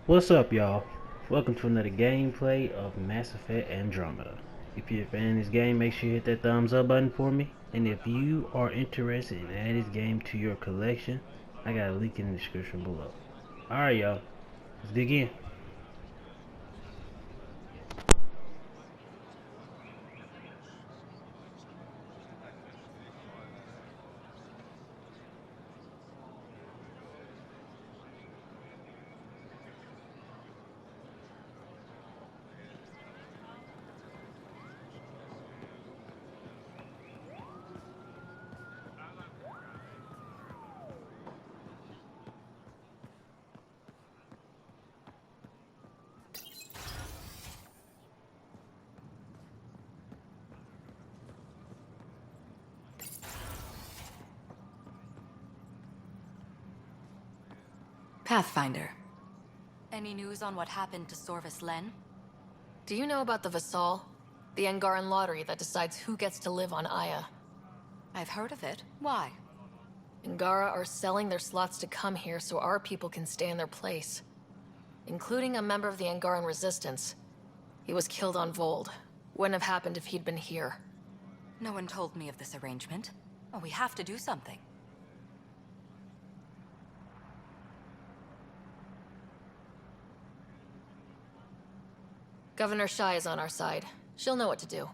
What's up, y'all? Welcome to another gameplay of Mass Effect Andromeda. If you're a fan of this game, make sure you hit that thumbs up button for me. And if you are interested in adding this game to your collection, I got a link in the description below. Alright, y'all. Let's dig in. Pathfinder. Any news on what happened to Sorvis Len? Do you know about the Vassal? The Angaran lottery that decides who gets to live on Aya. I've heard of it. Why? Angara are selling their slots to come here so our people can stay in their place. Including a member of the Angaran resistance. He was killed on Vold. Wouldn't have happened if he'd been here. No one told me of this arrangement. Oh, we have to do something. Governor Shai is on our side. She'll know what to do.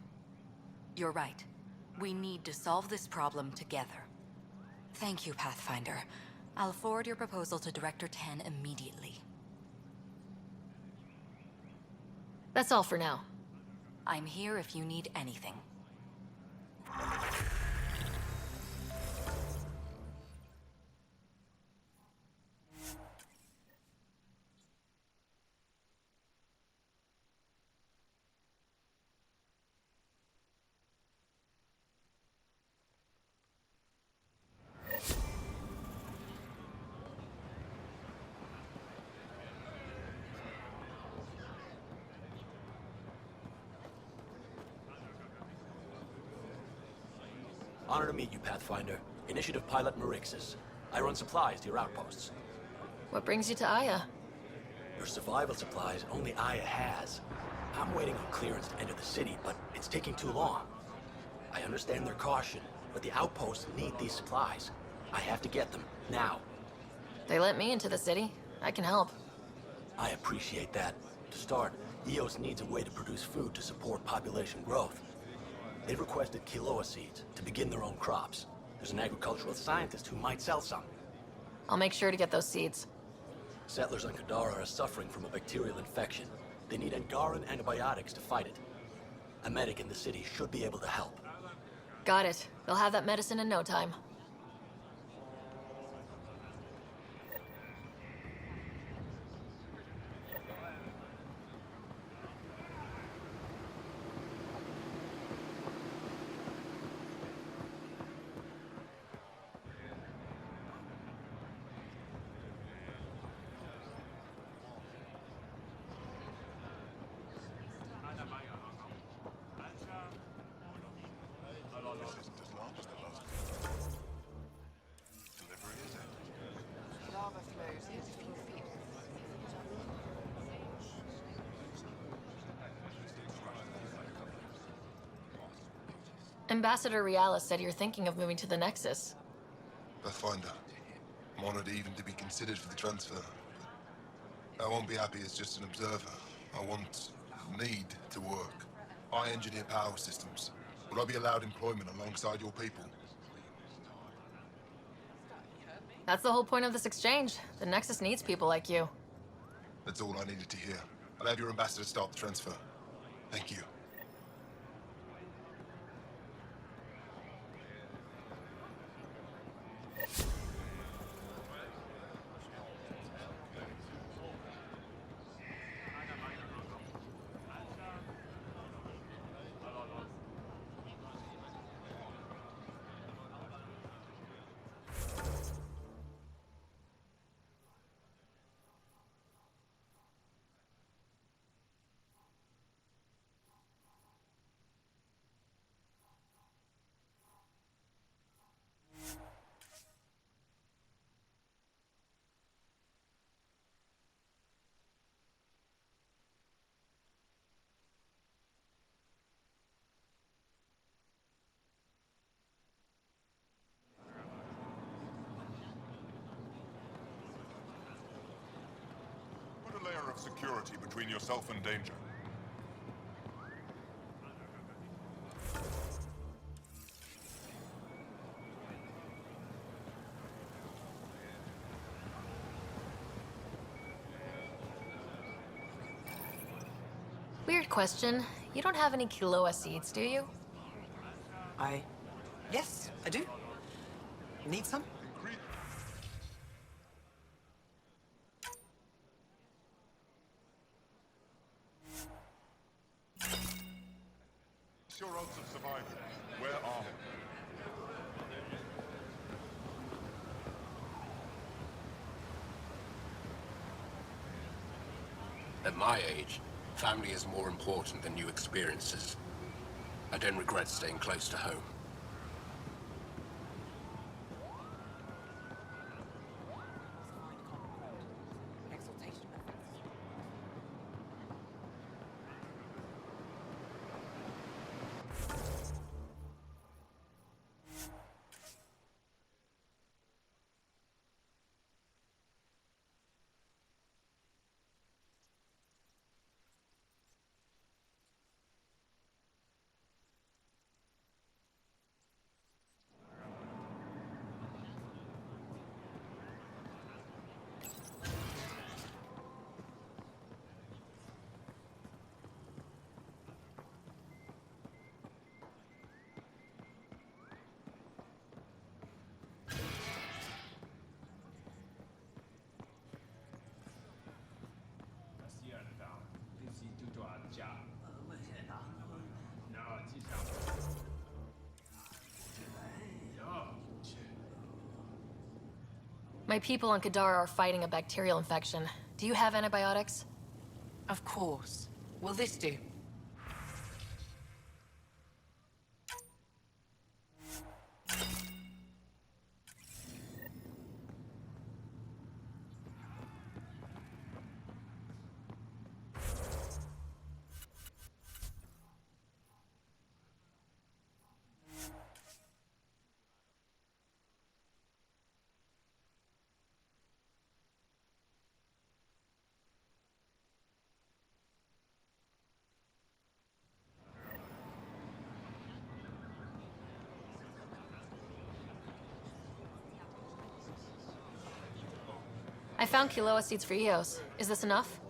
You're right. We need to solve this problem together. Thank you, Pathfinder. I'll forward your proposal to Director 10 immediately. That's all for now. I'm here if you need anything. Honor to meet you, Pathfinder. Initiative Pilot Marixus. I run supplies to your outposts. What brings you to Aya? Your survival supplies only Aya has. I'm waiting on clearance to enter the city, but it's taking too long. I understand their caution, but the outposts need these supplies. I have to get them, now. They let me into the city. I can help. I appreciate that. To start, EOS needs a way to produce food to support population growth. They've requested Kiloa seeds to begin their own crops. There's an agricultural scientist who might sell some. I'll make sure to get those seeds. Settlers on Kadara are suffering from a bacterial infection. They need Angaran antibiotics to fight it. A medic in the city should be able to help. Got it. They'll have that medicine in no time. Ambassador Realis said you're thinking of moving to the Nexus. Pathfinder. I'm honored even to be considered for the transfer. I won't be happy as just an observer. I need to work. I engineer power systems. Will I be allowed employment alongside your people? That's the whole point of this exchange. The Nexus needs people like you. That's all I needed to hear. I'll have your ambassador start the transfer. Thank you. layer of security between yourself and danger. Weird question. You don't have any Kiloa seeds, do you? Yes, I do. Need some? What's your odds of survival? Where are they? At my age, family is more important than new experiences. I don't regret staying close to home. My people on Kadara are fighting a bacterial infection. Do you have antibiotics? Of course. Will this do? I found Kiloa seeds for Eos. Is this enough?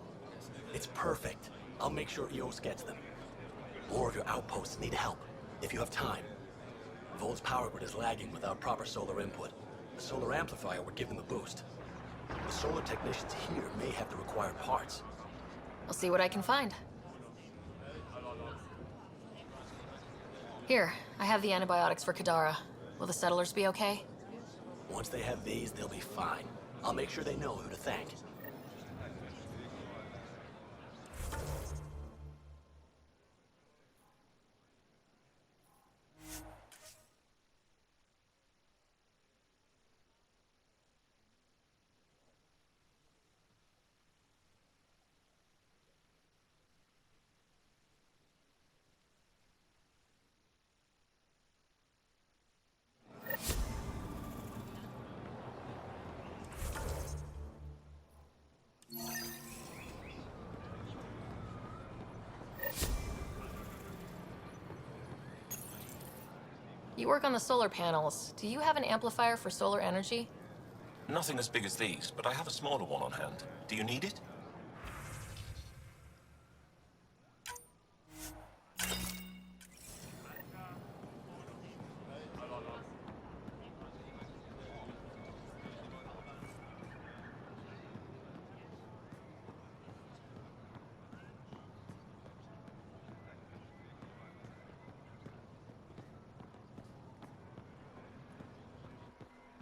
It's perfect. I'll make sure EOS gets them. More of your outposts need help, if you have time. Volt's power grid is lagging without proper solar input. The solar amplifier would give them a boost. The solar technicians here may have the required parts. I'll see what I can find. Here, I have the antibiotics for Kadara. Will the settlers be okay? Once they have these, they'll be fine. I'll make sure they know who to thank. You work on the solar panels. Do you have an amplifier for solar energy? Nothing as big as these, but I have a smaller one on hand. Do you need it?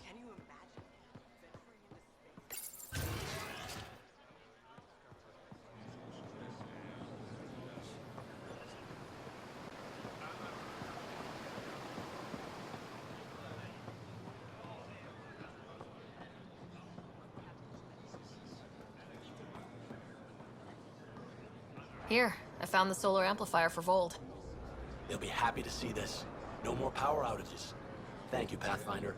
Can you imagine venturing into space? Here, I found the solar amplifier for Vold. They'll be happy to see this. No more power outages. Thank you, Pathfinder.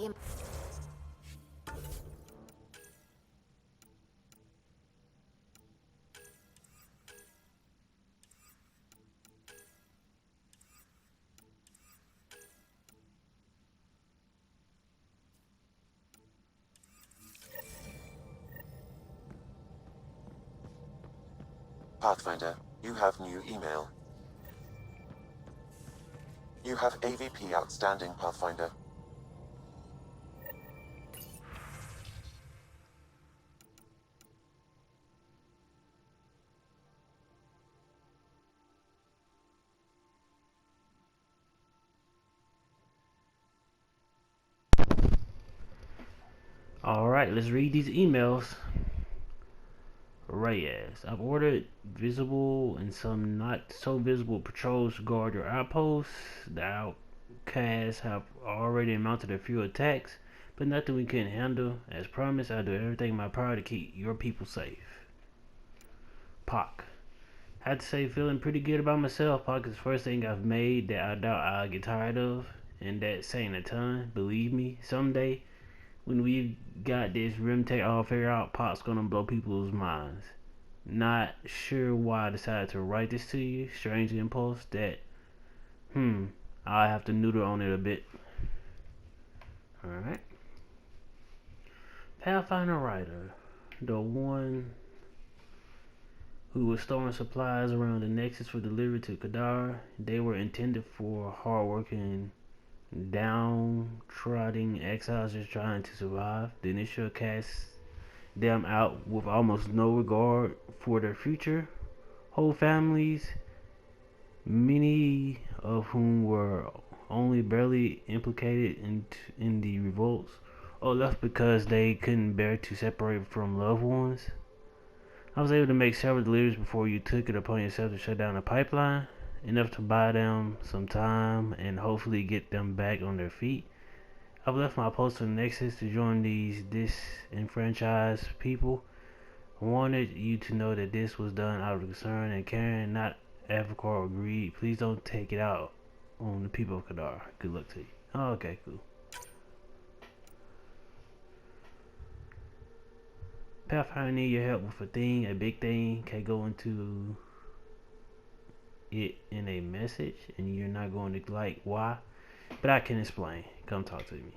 the... Pathfinder, you have new email. You have AVP outstanding, Pathfinder. Alright, let's read these emails. Reyes, I've ordered visible and some not so visible patrols to guard your outposts. The outcasts have already mounted a few attacks, but nothing we couldn't handle. As promised, I'll do everything in my power to keep your people safe. Pock. I have to say, feeling pretty good about myself. Pock is the first thing I've made that I doubt I'll get tired of, and that's saying a ton. Believe me, someday, when we've got this Rimtech all figured out, Pop's gonna blow people's minds. Not sure why I decided to write this to you. Strange impulse that, I'll have to noodle on it a bit. Alright. Pathfinder Writer, the one who was storing supplies around the Nexus for delivery to Kadar. They were intended for hardworking, downtrodden exiles just trying to survive. The initial cast them out with almost no regard for their future. Whole families, many of whom were only barely implicated in the revolts, or left because they couldn't bear to separate from loved ones. I was able to make several deliveries before you took it upon yourself to shut down the pipeline, enough to buy them some time and hopefully get them back on their feet. I've left my post on Nexus to join these disenfranchised people. I wanted you to know that this was done out of concern and caring, not Avocor or greed. Please don't take it out on the people of Kadar. Good luck to you. Oh, okay, cool. Pathfinder, need your help with a thing, a big thing. Can't go into it in a message, and you're not going to like why, but I can explain. Come talk to me.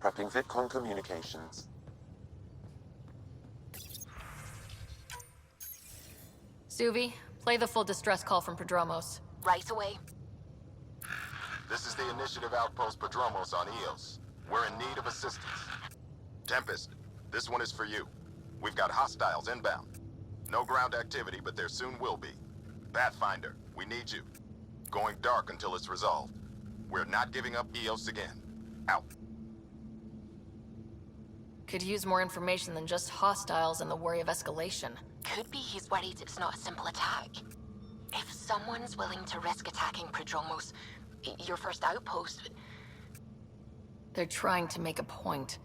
Prepping VidCon communications. Suvi, play the full distress call from Prodromos. Right away. This is the Initiative Outpost Prodromos on Eos. We're in need of assistance. Tempest, this one is for you. We've got hostiles inbound. No ground activity, but there soon will be. Pathfinder, we need you. Going dark until it's resolved. We're not giving up Eos again. Out. Could use more information than just hostiles and the worry of escalation. Could be he's worried it's not a simple attack. If someone's willing to risk attacking Prodromos, your first outpost... They're trying to make a point.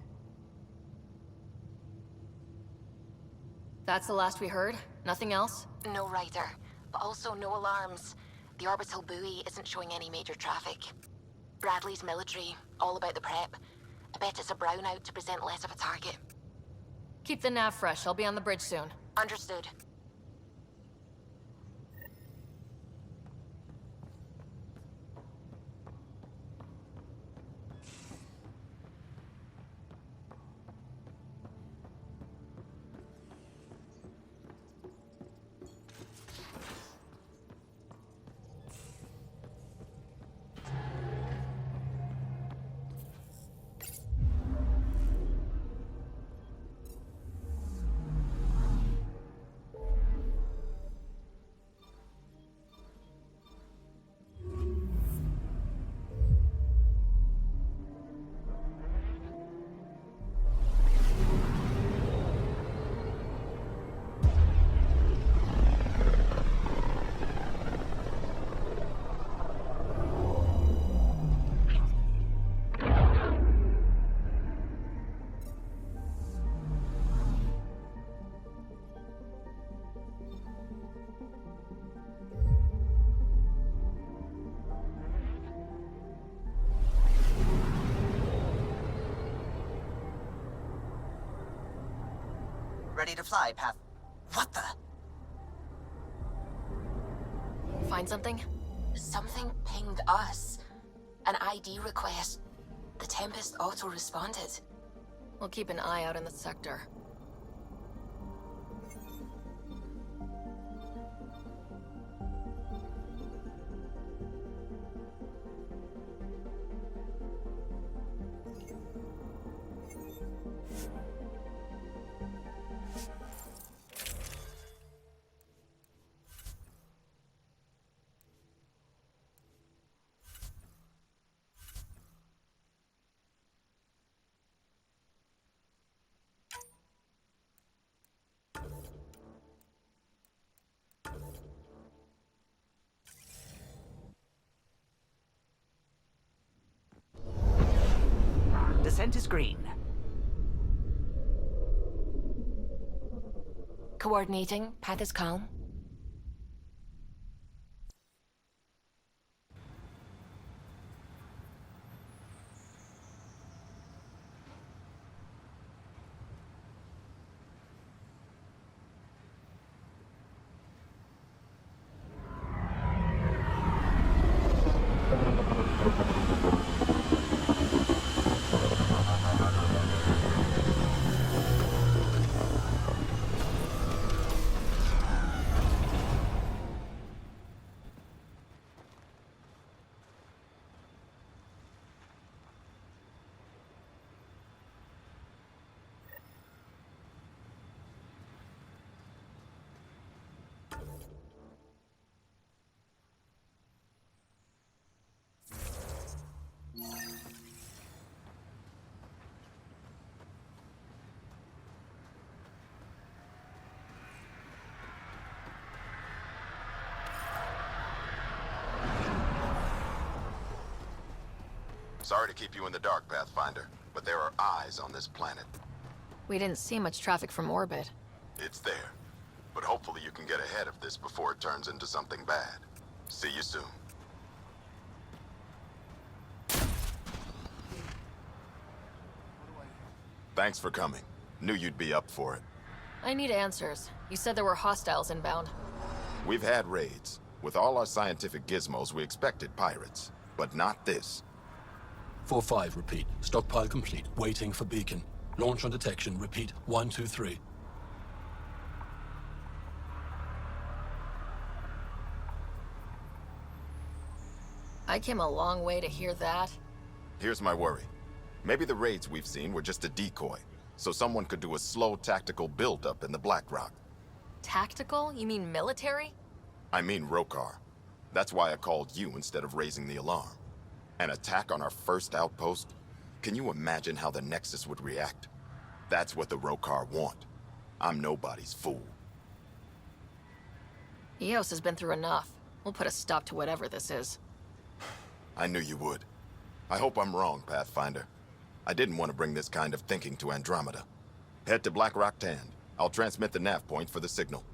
That's the last we heard? Nothing else? No rider, but also no alarms. The orbital buoy isn't showing any major traffic. Bradley's military, all about the prep. I bet it's a brownout to present less of a target. Keep the nav fresh. I'll be on the bridge soon. Understood. Ready to fly, Path. What the? Find something? Something pinged us. An ID request. The Tempest auto-responded. We'll keep an eye out in the sector. Descent is green. Coordinating. Path is calm. Sorry to keep you in the dark, Pathfinder, but there are eyes on this planet. We didn't see much traffic from orbit. It's there. But hopefully you can get ahead of this before it turns into something bad. See you soon. Thanks for coming. Knew you'd be up for it. I need answers. You said there were hostiles inbound. We've had raids. With all our scientific gizmos, we expected pirates. But not this. 4-5, repeat. Stockpile complete. Waiting for beacon. Launch on detection. Repeat. 1, 2, 3. I came a long way to hear that. Here's my worry. Maybe the raids we've seen were just a decoy, so someone could do a slow tactical build-up in the Black Rock. Tactical? You mean military? I mean Roekaar. That's why I called you instead of raising the alarm. An attack on our first outpost? Can you imagine how the Nexus would react? That's what the Roekaar want. I'm nobody's fool. Eos has been through enough. We'll put a stop to whatever this is. I knew you would. I hope I'm wrong, Pathfinder. I didn't want to bring this kind of thinking to Andromeda. Head to Black Rock Tand. I'll transmit the nav point for the signal.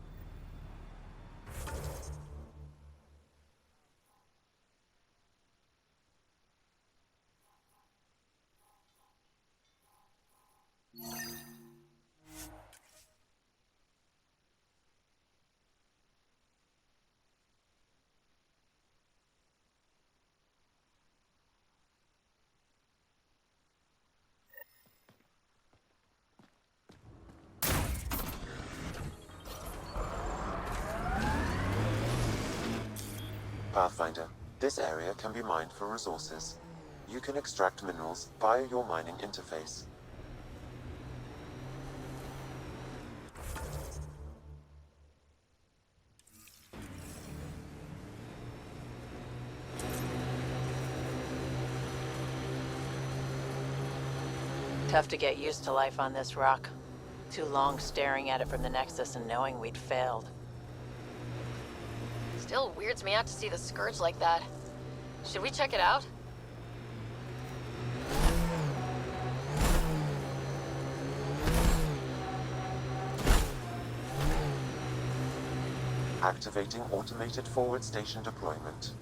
Pathfinder, this area can be mined for resources. You can extract minerals via your mining interface. Tough to get used to life on this rock. Too long staring at it from the Nexus and knowing we'd failed. Still weirds me out to see the Scourge like that. Should we check it out? Activating automated forward station deployment.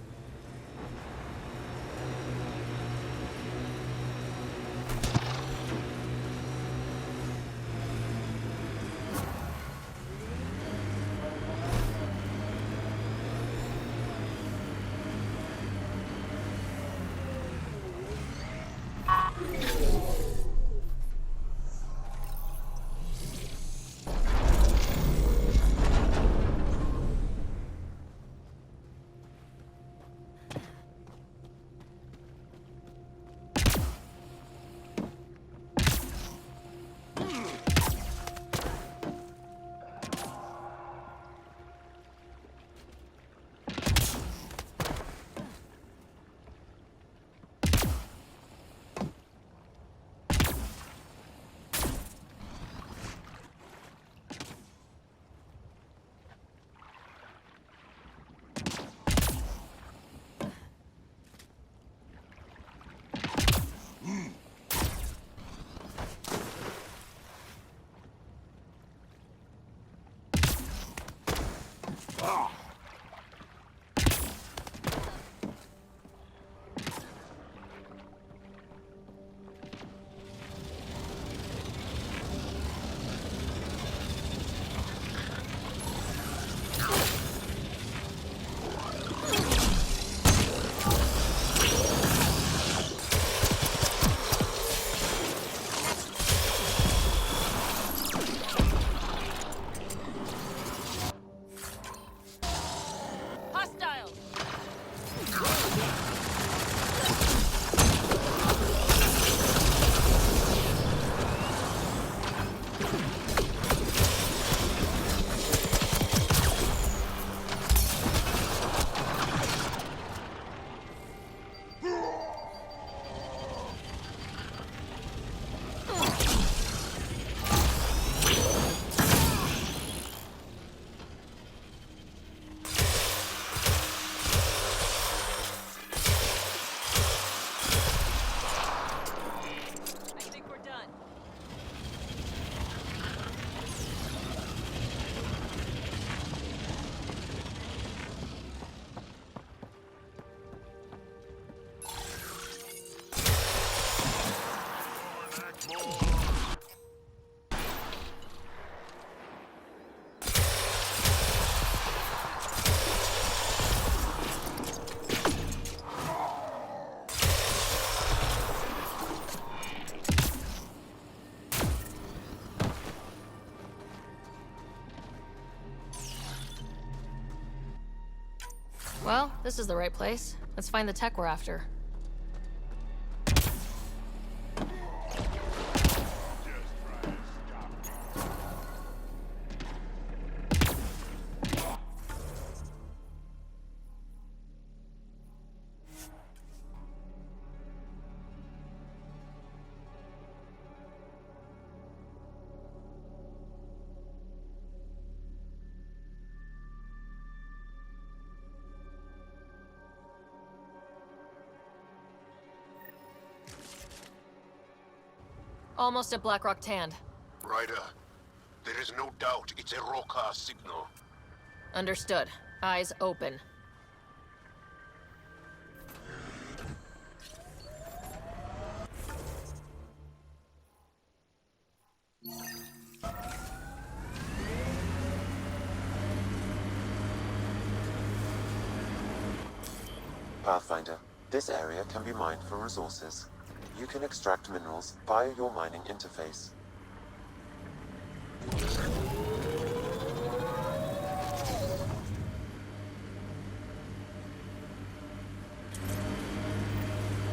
Well, this is the right place. Let's find the tech we're after. Almost at Blackrock Tand. Ryder, there is no doubt it's a Roekaar signal. Understood. Eyes open. Pathfinder, this area can be mined for resources. You can extract minerals via your mining interface.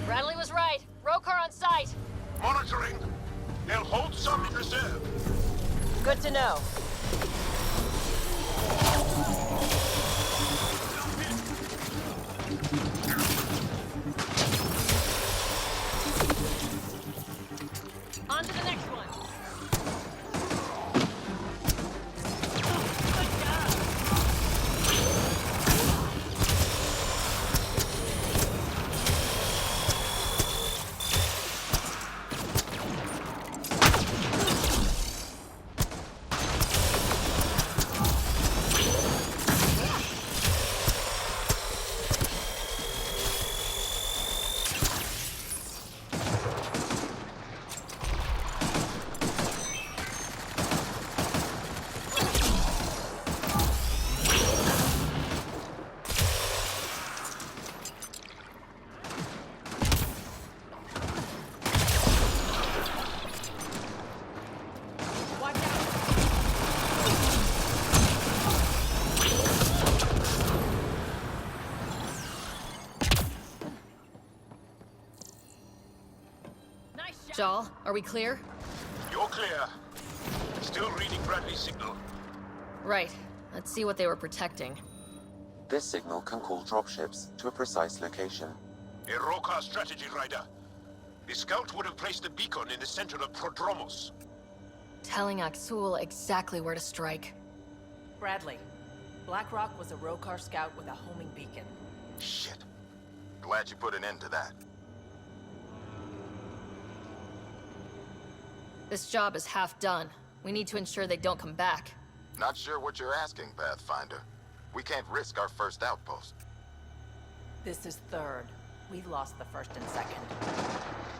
Bradley was right. Roekaar on site. Monitoring! They'll hold some in reserve. Good to know. On to the next one. Jal, are we clear? You're clear. Still reading Bradley's signal. Right. Let's see what they were protecting. This signal can call dropships to a precise location. A Roekaar strategy, Ryder. The scout would have placed a beacon in the center of Prodromos. Telling Aksul exactly where to strike. Bradley, Blackrock was a Roekaar scout with a homing beacon. Shit. Glad you put an end to that. This job is half done. We need to ensure they don't come back. Not sure what you're asking, Pathfinder. We can't risk our first outpost. This is third. We've lost the first and second.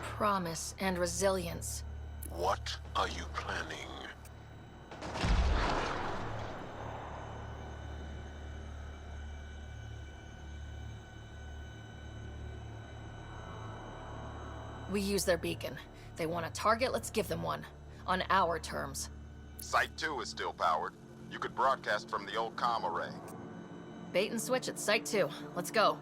Promise and resilience. What are you planning? We use their beacon. They want a target, let's give them one. On our terms. Site 2 is still powered. You could broadcast from the old comm array. Bait and switch at Site 2. Let's go.